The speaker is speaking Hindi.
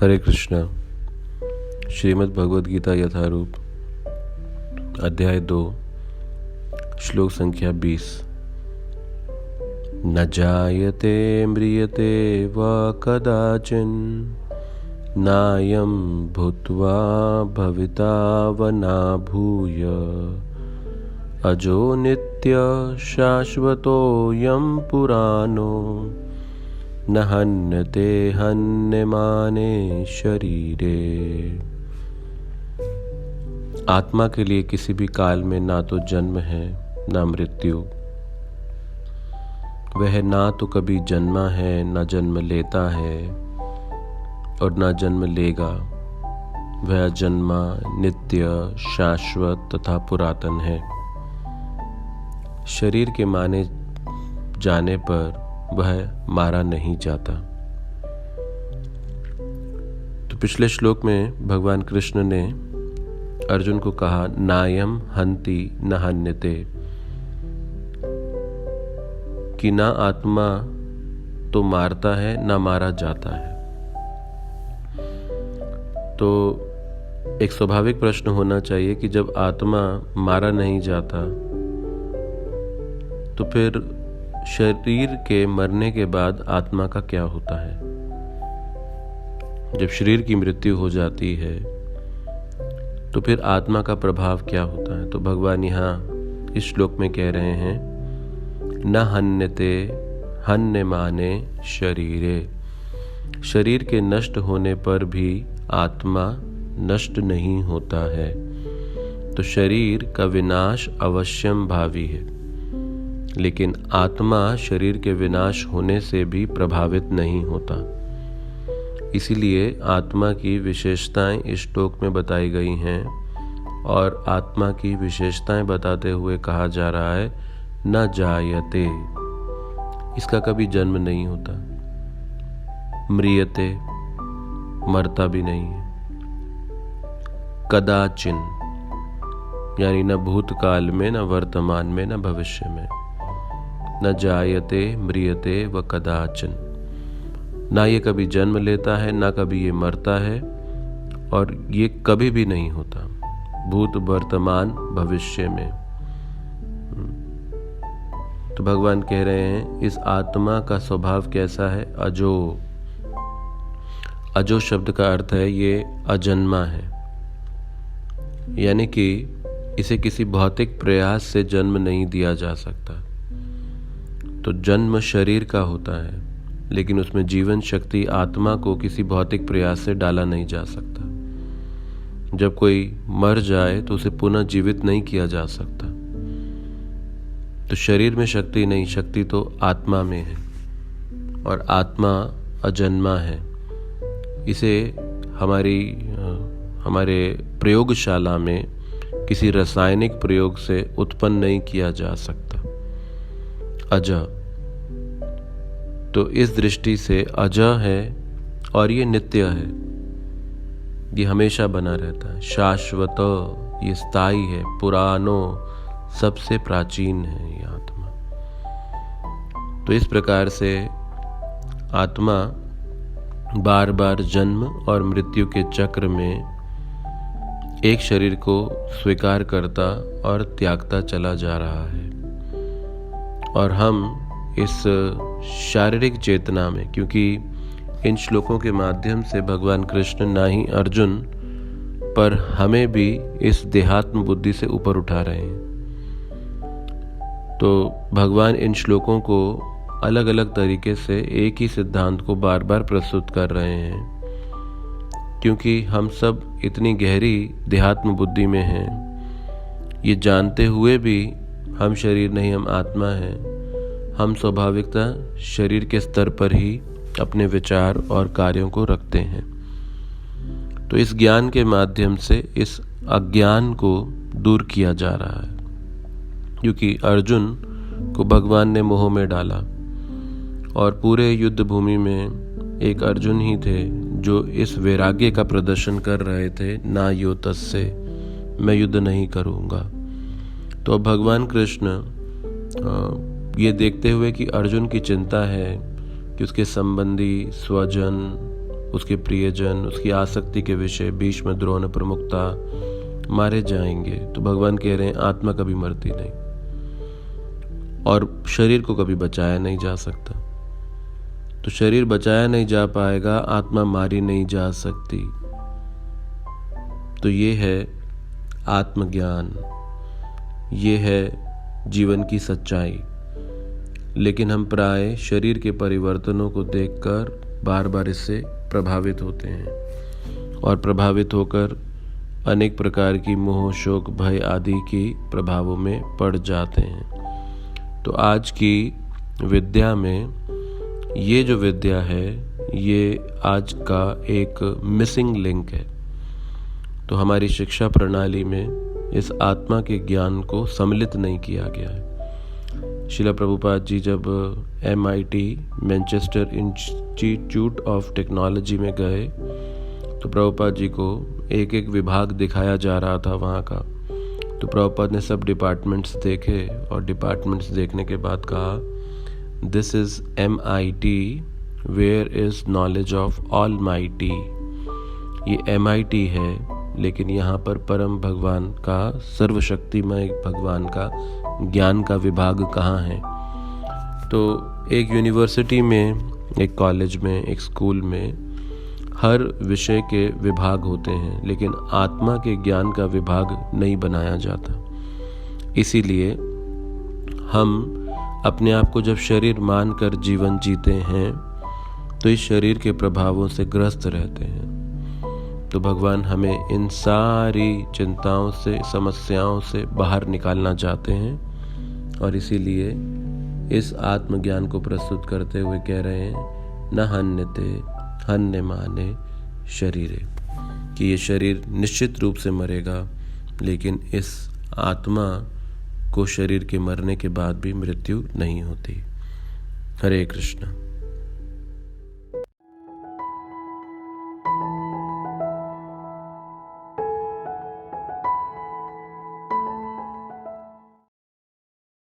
हरे कृष्णा। श्रीमद् भगवद गीता यथारूप अध्याय 2 श्लोक संख्या 20। न जायते म्रियते वा कदाचिन् नायं भूत्वा भविता व न भूय अजो नित्य शाश्वतोऽयं पुराणो न हन्यते हन्यमाने शरीरे। आत्मा के लिए किसी भी काल में ना तो जन्म है ना मृत्यु। वह ना तो कभी जन्मा है ना जन्म लेता है और ना जन्म लेगा। वह जन्मा नित्य शाश्वत तथा पुरातन है। शरीर के माने जाने पर वह मारा नहीं जाता। तो पिछले श्लोक में भगवान कृष्ण ने अर्जुन को कहा, नायम हन्ति न हन्यते, कि ना आत्मा तो मारता है ना मारा जाता है। तो एक स्वाभाविक प्रश्न होना चाहिए कि जब आत्मा मारा नहीं जाता तो फिर शरीर के मरने के बाद आत्मा का क्या होता है। जब शरीर की मृत्यु हो जाती है तो फिर आत्मा का प्रभाव क्या होता है। तो भगवान यहाँ इस श्लोक में कह रहे हैं, न हन्यते हन्यमाने शरीरे। शरीर के नष्ट होने पर भी आत्मा नष्ट नहीं होता है। तो शरीर का विनाश अवश्यम भावी है, लेकिन आत्मा शरीर के विनाश होने से भी प्रभावित नहीं होता। इसीलिए आत्मा की विशेषताएं इस श्लोक में बताई गई हैं और आत्मा की विशेषताएं बताते हुए कहा जा रहा है, न जायते, इसका कभी जन्म नहीं होता। म्रियते, मरता भी नहीं है। कदाचिन, यानी न भूतकाल में न वर्तमान में न भविष्य में। न जायते म्रियते व कदाचन, ना ये कभी जन्म लेता है ना कभी ये मरता है और ये कभी भी नहीं होता भूत वर्तमान भविष्य में। तो भगवान कह रहे हैं इस आत्मा का स्वभाव कैसा है, अजो। अजो शब्द का अर्थ है ये अजन्मा है, यानी कि इसे किसी भौतिक प्रयास से जन्म नहीं दिया जा सकता। तो जन्म शरीर का होता है, लेकिन उसमें जीवन शक्ति आत्मा को किसी भौतिक प्रयास से डाला नहीं जा सकता। जब कोई मर जाए तो उसे पुनः जीवित नहीं किया जा सकता। तो शरीर में शक्ति नहीं, शक्ति तो आत्मा में है और आत्मा अजन्मा है। इसे हमारे प्रयोगशाला में किसी रासायनिक प्रयोग से उत्पन्न नहीं किया जा सकता। अज, तो इस दृष्टि से अज है और ये नित्य है, ये हमेशा बना रहता है। शाश्वत, ये स्थायी है। पुरानो, सबसे प्राचीन है ये आत्मा। तो इस प्रकार से आत्मा बार बार जन्म और मृत्यु के चक्र में एक शरीर को स्वीकार करता और त्यागता चला जा रहा है। और हम इस शारीरिक चेतना में, क्योंकि इन श्लोकों के माध्यम से भगवान कृष्ण ना ही अर्जुन पर हमें भी इस देहात्म बुद्धि से ऊपर उठा रहे हैं। तो भगवान इन श्लोकों को अलग अलग तरीके से एक ही सिद्धांत को बार बार प्रस्तुत कर रहे हैं, क्योंकि हम सब इतनी गहरी देहात्म बुद्धि में हैं, ये जानते हुए भी हम शरीर नहीं, हम आत्मा हैं। हम स्वाभाविकता शरीर के स्तर पर ही अपने विचार और कार्यों को रखते हैं। तो इस ज्ञान के माध्यम से इस अज्ञान को दूर किया जा रहा है, क्योंकि अर्जुन को भगवान ने मोह में डाला और पूरे युद्ध भूमि में एक अर्जुन ही थे जो इस वैराग्य का प्रदर्शन कर रहे थे, ना यो तस्से, मैं युद्ध नहीं करूँगा। तो अब भगवान कृष्ण ये देखते हुए कि अर्जुन की चिंता है कि उसके संबंधी, स्वजन, उसके प्रियजन, उसकी आसक्ति के विषय भीष्म, द्रोण, प्रमुखता मारे जाएंगे, तो भगवान कह रहे हैं आत्मा कभी मरती नहीं और शरीर को कभी बचाया नहीं जा सकता। तो शरीर बचाया नहीं जा पाएगा, आत्मा मारी नहीं जा सकती। तो ये है आत्मज्ञान, ये है जीवन की सच्चाई। लेकिन हम प्राय शरीर के परिवर्तनों को देखकर बार बार इससे प्रभावित होते हैं और प्रभावित होकर अनेक प्रकार की मोह, शोक, भय आदि की प्रभावों में पड़ जाते हैं। तो आज की विद्या में ये जो विद्या है, ये आज का एक मिसिंग लिंक है। तो हमारी शिक्षा प्रणाली में इस आत्मा के ज्ञान को सम्मिलित नहीं किया गया है। श्रील प्रभुपाद जी जब MIT Manchester institute of technology में गए तो प्रभुपाद जी को एक एक विभाग दिखाया जा रहा था वहाँ का। तो प्रभुपाद ने सब डिपार्टमेंट्स देखे और डिपार्टमेंट्स देखने के बाद कहा, this is MIT where is knowledge of almighty. ये MIT है, लेकिन यहाँ पर परम भगवान का, सर्वशक्तिमय भगवान का ज्ञान का विभाग कहाँ है। तो एक यूनिवर्सिटी में, एक कॉलेज में, एक स्कूल में हर विषय के विभाग होते हैं, लेकिन आत्मा के ज्ञान का विभाग नहीं बनाया जाता। इसीलिए हम अपने आप को जब शरीर मानकर जीवन जीते हैं तो इस शरीर के प्रभावों से ग्रस्त रहते हैं। तो भगवान हमें इन सारी चिंताओं से, समस्याओं से बाहर निकालना चाहते हैं और इसीलिए इस आत्मज्ञान को प्रस्तुत करते हुए कह रहे हैं, न हन्यते हन्यमाने शरीरे, कि ये शरीर निश्चित रूप से मरेगा, लेकिन इस आत्मा को शरीर के मरने के बाद भी मृत्यु नहीं होती। हरे कृष्ण।